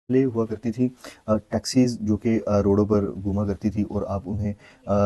पहले हुआ करती थी टैक्सीज़ जो कि रोडों पर घूमा करती थी और आप उन्हें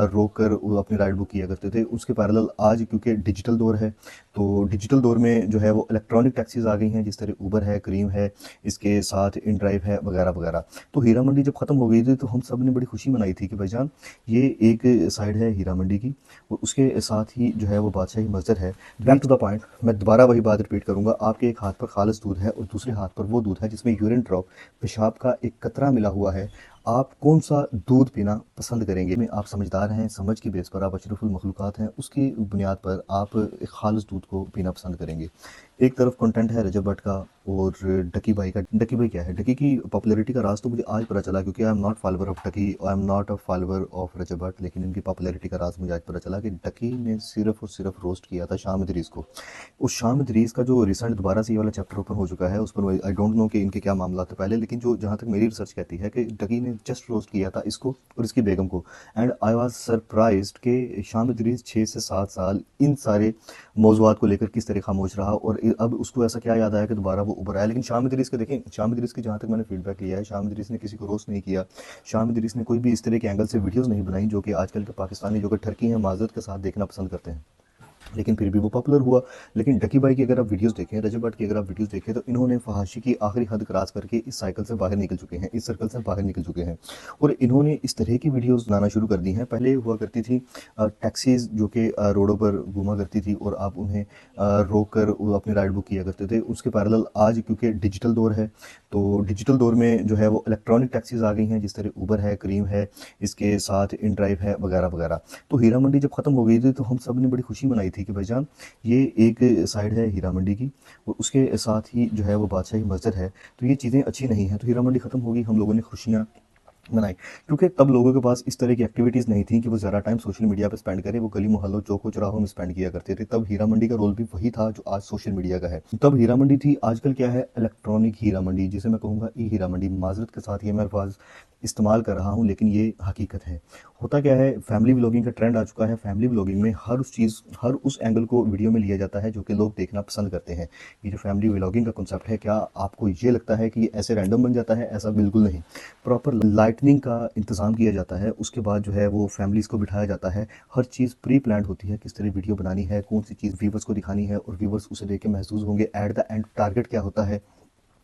रोक कर वो अपनी राइड बुक किया करते थे। उसके पैरेलल आज क्योंकि डिजिटल दौर है, तो डिजिटल दौर में जो है वो इलेक्ट्रॉनिक टैक्सीज़ आ गई हैं, जिस तरह उबर है, क्रीम है, इसके साथ इनड्राइव है वगैरह-वगैरह। तो हीरा मंडी जब ख़त्म हो गई थी, तो हम सब ने बड़ी खुशी मनाई थी कि भाईजान ये एक साइड है हीरा मंडी की और उसके साथ ही जो है वो बादशाही मस्जिद है। बैक टू द पॉइंट, मैं दोबारा वही बात रिपीट करूँगा, आपके एक हाथ पर खालिस दूध है और दूसरे हाथ पर वो दूध है जिसमें यूरिन ड्रॉप पेशाब का एक कतरा मिला हुआ है। आप कौन सा दूध पीना पसंद करेंगे? में आप समझदार हैं, समझ की बेस पर आप अशरफुल मखलूक़ात हैं, उसकी बुनियाद पर आप एक खालिस दूध को पीना पसंद करेंगे। एक तरफ कंटेंट है रजब भट्ट का और डकी भाई का। डकी भाई क्या है? डकी की पॉपुलैरिटी का राज तो मुझे आज पता चला, क्योंकि I am not follower of Ducky, I am not a follower of Rajab Butt, लेकिन इनकी पॉपुलैरिटी का राज मुझे आज पता चला कि डकी ने सिर्फ और सिर्फ रोस्ट किया था शाम इदरीस को। उस शाम इदरीस का जो रिसेंट दोबारा से ये वाला चैप्टर ओपन हो चुका है, उस पर आई डोंट नो कि इनके क्या मामला थे पहले, लेकिन जो जहाँ तक मेरी रिसर्च कहती है कि डकी ने जस्ट रोस्ट किया था इसको और इसकी बेगम को। एंड आई वाज सरप्राइज्ड कि शाम इदरीस 6 से 7 साल इन सारे मौज़ूआत को लेकर किस तरह खामोश रहा और अब उसको ऐसा क्या याद आया कि दोबारा वो उभर आया। लेकिन शाम इदरीस के देखें, शाम इदरीस की जहाँ तक मैंने फीडबैक लिया है, शाम इदरीस ने किसी को रोस्ट नहीं किया। शाम इदरीस ने कोई भी इस तरह के एंगल से वीडियोज़ नहीं बनाई जो कि आजकल के पाकिस्तानी जो कि ठरकी हैं माज़रत के साथ देखना पसंद करते हैं, लेकिन फिर भी वो पॉपुलर हुआ। लेकिन डकी भाई की अगर आप वीडियोस देखें, रजब भट्ट की अगर आप वीडियोस देखें, तो इन्होंने फहाशी की आखिरी हद क्रॉस करके इस साइकिल से बाहर निकल चुके हैं, इस सर्कल से बाहर निकल चुके हैं और इन्होंने इस तरह की वीडियोस बनाना शुरू कर दी हैं। पहले हुआ करती थी टैक्सीज़ जो कि रोडों पर घूमा करती थी और आप उन्हें रोक कर वो अपनी राइड बुक किया करते थे। उसके पैरेलल आज क्योंकि डिजिटल दौर है, तो डिजिटल दौर में जो है वो इलेक्ट्रॉनिक टैक्सीज़ आ गई हैं, जिस तरह उबर है, क्रीम है, इसके साथ इनड्राइव है वगैरह-वगैरह। तो हीरा मंडी जब ख़त्म हो गई थी, तो हम सब ने बड़ी खुशी मनाई थी कि भाईजान ये एक साइड है हीरा मंडी की और उसके साथ ही जो है वो बादशाही मस्जिद है। तो ये चीज़ें अच्छी नहीं हैं, तो हीरा मंडी ख़त्म होगी, हम लोगों ने खुशियाँ मनाई, क्योंकि तब लोगों के पास इस तरह की एक्टिविटीज़ नहीं थी कि वो ज़्यादा टाइम सोशल मीडिया पे स्पेंड करें, वो गली मोहल्लों चौकों चौराहों में स्पेंड किया करते थे। तब हीरा मंडी का रोल भी वही था जो आज सोशल मीडिया का है। तब हीरा मंडी थी, आजकल क्या है, इलेक्ट्रॉनिक हीरा मंडी, जिसे मैं कहूँगा ई हीरा मंडी। माजरत के साथ ये मैं अल्फाज इस्तेमाल कर रहा हूँ, लेकिन ये हकीकत है। होता क्या है, फैमिली व्लॉगिंग का ट्रेंड आ चुका है। फैमिली व्लॉगिंग में हर उस चीज़, हर उस एंगल को वीडियो में लिया जाता है जो कि लोग देखना पसंद करते हैं। ये जो फैमिली व्लॉगिंग का कॉन्सेप्ट है, क्या आपको ये लगता है कि ये ऐसे रैंडम बन जाता है? ऐसा बिल्कुल नहीं। प्रॉपर लाइटनिंग का इंतज़ाम किया जाता है, उसके बाद जो है वो फैमिलीज़ को बिठाया जाता है। हर चीज़ प्री प्लान्ड होती है, किस तरह वीडियो बनानी है, कौन सी चीज़ व्यूवर्स को दिखानी है और व्यूवर्स उसे देख के महसूस होंगे। एट द एंड टारगेट क्या होता है?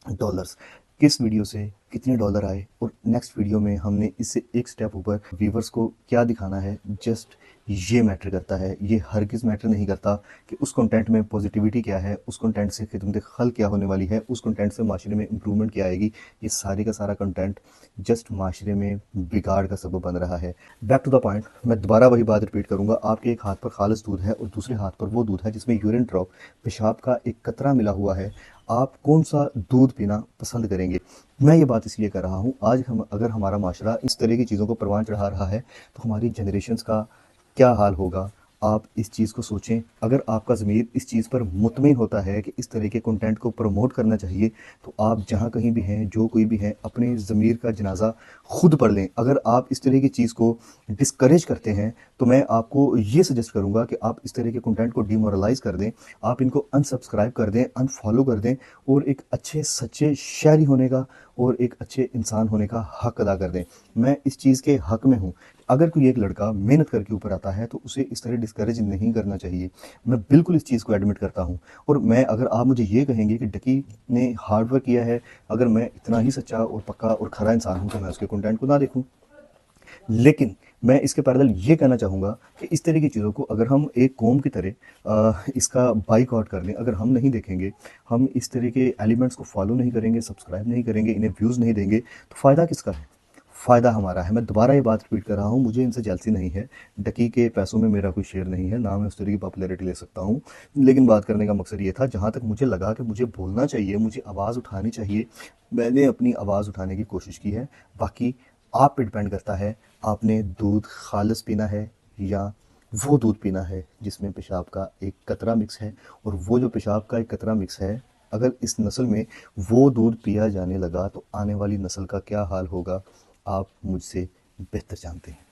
डॉलर्स। किस वीडियो से कितने डॉलर आए और नेक्स्ट वीडियो में हमने इससे एक स्टेप ऊपर व्यूवर्स को क्या दिखाना है, जस्ट ये मैटर करता है। ये हरगिज़ मैटर नहीं करता कि उस कंटेंट में पॉजिटिविटी क्या है, उस कंटेंट से खिदमत खल्क क्या होने वाली है, उस कंटेंट से माशरे में इंप्रूवमेंट क्या आएगी। ये सारे का सारा कंटेंट जस्ट माशरे में बिगाड़ का सबब बन रहा है। बैक टू द पॉइंट, मैं दोबारा वही बात रिपीट करूँगा, आपके एक हाथ पर खालिस दूध है और दूसरे हाथ पर वो दूध है जिसमें यूरिन ड्रॉप पेशाब का एक कतरा मिला हुआ है। आप कौन सा दूध पीना पसंद करेंगे? मैं ये बात इसलिए कर रहा हूँ, आज हम अगर हमारा माशरा इस तरह की चीज़ों को परवान चढ़ा रहा है, तो हमारी जनरेशन्स का क्या हाल होगा? आप इस चीज़ को सोचें। अगर आपका ज़मीर इस चीज़ पर मुतमिन होता है कि इस तरह के कंटेंट को प्रमोट करना चाहिए, तो आप जहाँ कहीं भी हैं, जो कोई भी हैं, अपने ज़मीर का जनाजा खुद पढ़ लें। अगर आप इस तरह की चीज़ को डिस्करेज करते हैं, तो मैं आपको ये सजेस्ट करूँगा कि आप इस तरह के कंटेंट को डिमोरलाइज़ कर दें, आप इनको अनसब्सक्राइब कर दें, अनफॉलो कर दें और एक अच्छे सच्चे शहरी होने का और एक अच्छे इंसान होने का हक अदा कर दें। मैं इस चीज़ के हक में हूँ। अगर कोई एक लड़का मेहनत करके ऊपर आता है, तो उसे इस तरह डिस्करेज नहीं करना चाहिए। मैं बिल्कुल इस चीज़ को एडमिट करता हूँ और मैं, अगर आप मुझे ये कहेंगे कि डकी ने हार्ड वर्क किया है, अगर मैं इतना ही सच्चा और पक्का और खरा इंसान हूँ, तो मैं उसके कंटेंट को ना देखूँ। लेकिन मैं इसके पैरेलल ये कहना चाहूँगा कि इस तरह की चीज़ों को अगर हम एक कौम की तरह इसका बाइकआउट कर लें, अगर हम नहीं देखेंगे, हम इस तरह के एलिमेंट्स को फॉलो नहीं करेंगे, सब्सक्राइब नहीं करेंगे, इन्हें व्यूज़ नहीं देंगे, तो फ़ायदा किसका है? फ़ायदा हमारा है। मैं दोबारा ये बात रिपीट कर रहा हूँ, मुझे इनसे जेलसी नहीं है। डकी के पैसों में मेरा कोई शेयर नहीं है, ना मैं उस तरह की पॉपुलैरिटी ले सकता हूँ। लेकिन बात करने का मकसद ये था, जहाँ तक मुझे लगा कि मुझे बोलना चाहिए, मुझे आवाज़ उठानी चाहिए, मैंने अपनी आवाज़ उठाने की कोशिश की है। बाकी आप पे डिपेंड करता है, आपने दूध खालिस पीना है या वो दूध पीना है जिसमें पेशाब का एक कतरा मिक्स है। और वो जो पेशाब का एक कतरा मिक्स है, अगर इस नस्ल में वो दूध पिया जाने लगा, तो आने वाली नस्ल का क्या हाल होगा, आप मुझसे बेहतर जानते हैं।